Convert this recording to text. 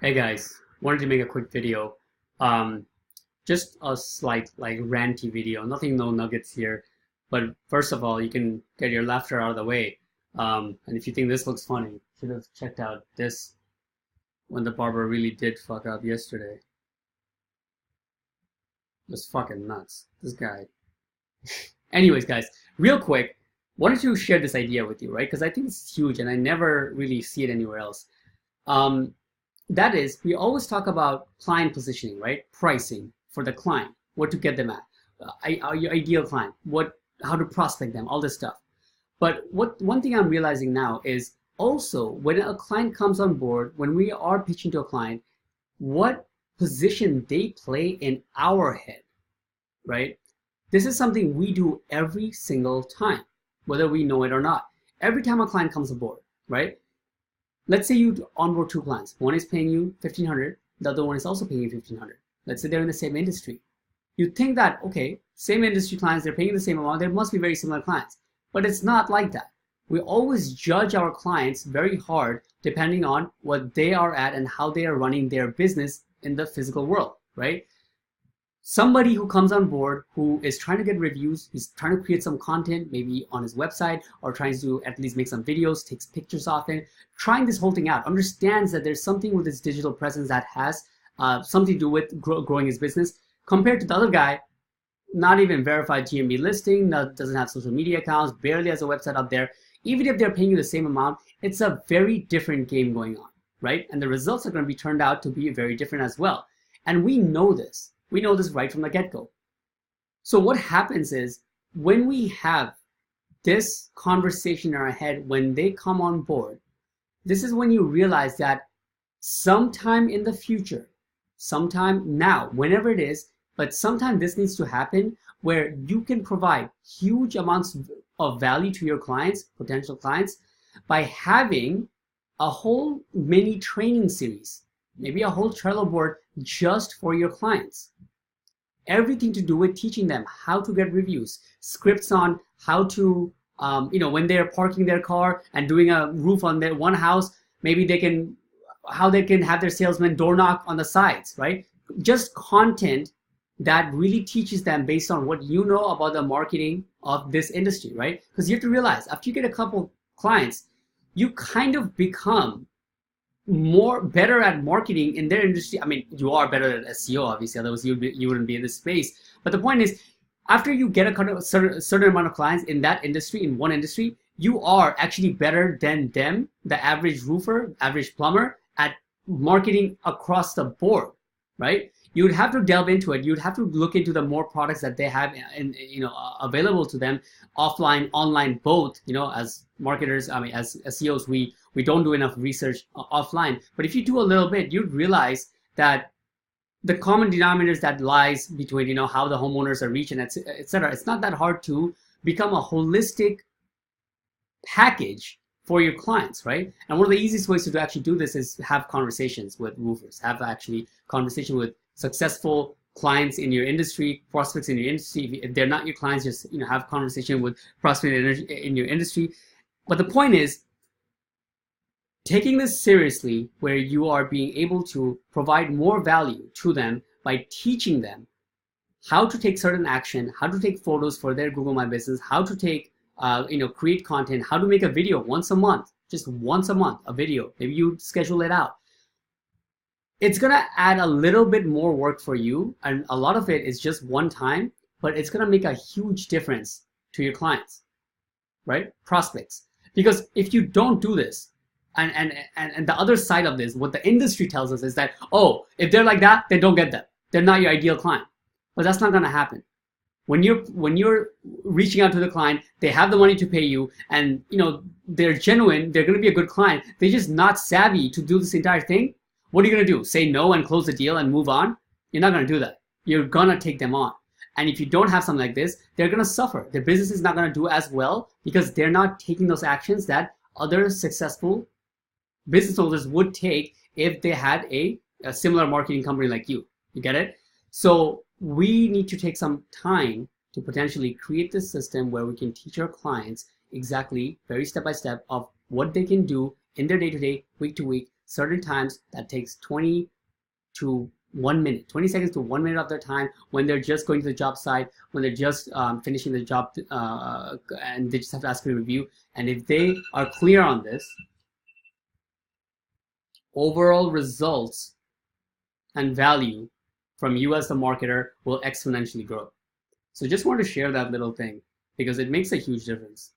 Hey guys, wanted to make a quick video. Um, just a slight ranty video. Nothing, no nuggets here. But first of all, you can get your laughter out of the way. And if you think this looks funny, you should have checked out this when the barber really did fuck up yesterday. It was fucking nuts. This guy. Anyways, guys, real quick, wanted to share this idea with you, right? Because I think it's huge and I never really see it anywhere else. Um, that is, we always talk about client positioning, right? Pricing for the client, what to get them at, your ideal client, how to prospect them, all this stuff. But one thing I'm realizing now is also when a client comes on board, when we are pitching to a client, what position they play in our head, right? This is something we do every single time, whether we know it or not. Every time a client comes aboard, right? Let's say you onboard two clients. One is paying you 1,500, the other one is also paying you 1,500. Let's say they're in the same industry. You think that, okay, same industry clients, they're paying the same amount, there must be very similar clients. But it's not like that. We always judge our clients very hard depending on what they are at and how they are running their business in the physical world, right? Somebody who comes on board who is trying to get reviews, he's trying to create some content, maybe on his website, or trying to at least make some videos, takes pictures of it, trying this whole thing out, understands that there's something with his digital presence that has something to do with growing his business, compared to the other guy, not even verified GMB listing, doesn't have social media accounts, barely has a website up there. Even if they're paying you the same amount, it's a very different game going on, right? And the results are going to be turned out to be very different as well. And we know this. We know this right from the get-go. So what happens is when we have this conversation in our head, when they come on board, this is when you realize that sometime in the future, sometime now, whenever it is, but sometime this needs to happen where you can provide huge amounts of value to your clients, potential clients, by having a whole mini training series, maybe a whole Trello board just for your clients. Everything to do with teaching them how to get reviews, scripts on how to, when they're parking their car and doing a roof on their one house, maybe how they can have their salesman door knock on the sides, right? Just content that really teaches them based on what you know about the marketing of this industry, right? Because you have to realize after you get a couple clients, you kind of become better at marketing in their industry. I mean, you are better at SEO, obviously, otherwise you wouldn't be in this space. But the point is, after you get a certain amount of clients in that industry, in one industry, you are actually better than them, the average roofer, average plumber, at marketing across the board, right? You would have to delve into it. You'd have to look into the more products that they have available to them, offline, online, both. As marketers, I mean, as SEOs, we don't do enough research offline. But if you do a little bit, you'd realize that the common denominators that lies between how the homeowners are reaching, etc. It's not that hard to become a holistic package for your clients, right? And one of the easiest ways to actually do this is have conversations with roofers, have actually conversation with successful clients in your industry, prospects in your industry. If they're not your clients, just have conversation with prospects in your industry. But the point is, taking this seriously, where you are being able to provide more value to them by teaching them how to take certain action, how to take photos for their Google My Business, how to take create content, how to make a video once a month, just once a month, a video. Maybe you schedule it out. It's going to add a little bit more work for you, and a lot of it is just one time, but it's going to make a huge difference to your clients, right? Prospects. Because if you don't do this, and the other side of this, what the industry tells us is that, oh, if they're like that, then don't get them. They're not your ideal client. But that's not going to happen. When you're reaching out to the client, they have the money to pay you, and they're genuine, they're going to be a good client. They're just not savvy to do this entire thing. What are you going to do? Say no and close the deal and move on? You're not going to do that. You're going to take them on. And if you don't have something like this, they're going to suffer. Their business is not going to do as well because they're not taking those actions that other successful business owners would take if they had a similar marketing company like you. You get it? So we need to take some time to potentially create this system where we can teach our clients exactly, very step by step, of what they can do in their day-to-day, week to week, certain times that takes 20 to 1 minute, 20 seconds to 1 minute of their time when they're just going to the job site, when they're just finishing the job, and they just have to ask for a review. And if they are clear on this, overall results and value from you as the marketer will exponentially grow. So just want to share that little thing because it makes a huge difference.